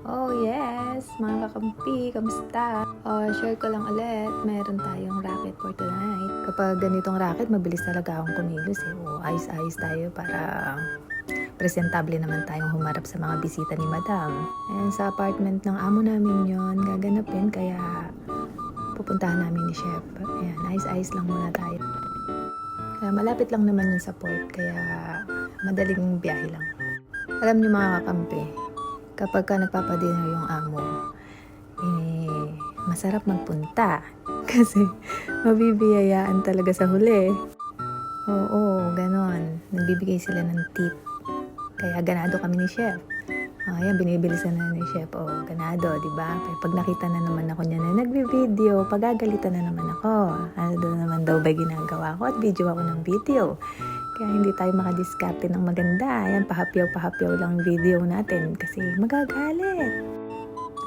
Oh yes, mga kakampi, kamusta? Share ko lang ulit, meron tayong racket for tonight. Kapag ganitong racket, mabilis talaga akong kumilos eh. Ayos-ayos tayo para presentable naman tayong humarap sa mga bisita ni Madam. And sa apartment ng amo namin yon gaganapin, kaya pupuntahan namin ni Chef. Ayan, ayos-ayos lang muna tayo. Malapit lang naman yun sa port, kaya madaling biyahe lang. Alam niyo mga kakampi, kapag ka nagpapadinner yung amo, masarap magpunta. Kasi mabibiyayaan talaga sa huli. Oo, ganon. Nagbibigay sila ng tip. Kaya ganado kami ni Chef. Ayan, binibilisan na ni Chef. Ganado, di ba? Pag nakita na naman ako niya na nagbi-video, pagagalitan na naman ako. Ano naman daw ba ginagawa ko? At video ako ng video. Kaya hindi tayo makadiskarte ng maganda. Ayan, pahapyaw-pahapyaw lang video natin kasi magagalit.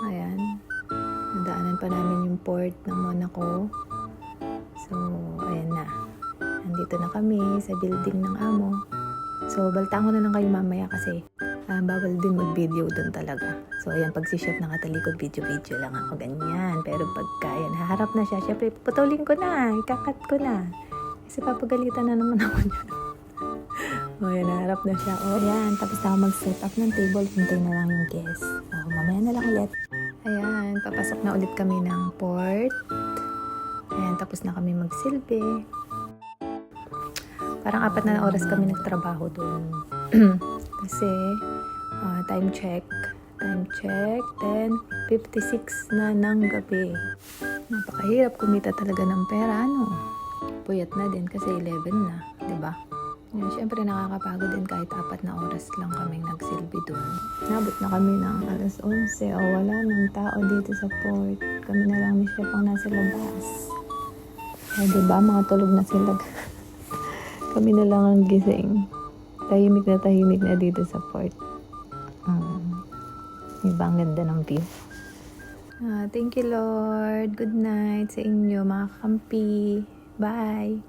Ayan, nadaanan pa namin yung port ng Monaco. So, ayan na. Nandito na kami sa building ng amo. So, baltaan ko na lang kayo mamaya kasi bawal din mag-video doon talaga. So, ayan, pag si Chef nakatalikod, video-video lang ako, ganyan. Pero pagka, ayan, haharap na siya, syempre, putulin ko na, ikakat ko na. Kasi papagalitan na naman ako niya. Ayan, naharap na siya. Ayan, tapos na ako mag-set up ng table. Hintay na lang yung guest. Mamaya na lang ulit. Ayan, papasok na ulit kami ng port. Ayan, tapos na kami magsilbi. Parang 4 na oras kami nagtrabaho doon. Kasi, time check, 10:56 na ng gabi. Napakahirap kumita talaga ng pera, ano? Puyat na din kasi 11 na, di ba? Yan, syempre nakakapagod din kahit 4 na oras lang kaming nagsilbi doon. Nabot na kami ng alas 11. Wala nang tao dito sa port. Kami na lang ni Chef ang nasa labas. Diba, mga tulog na sila. Kami na lang ang gising. Tahimik na dito sa port. Diba, ang ganda ng view. Thank you Lord. Good night sa inyo mga kakampi. Bye.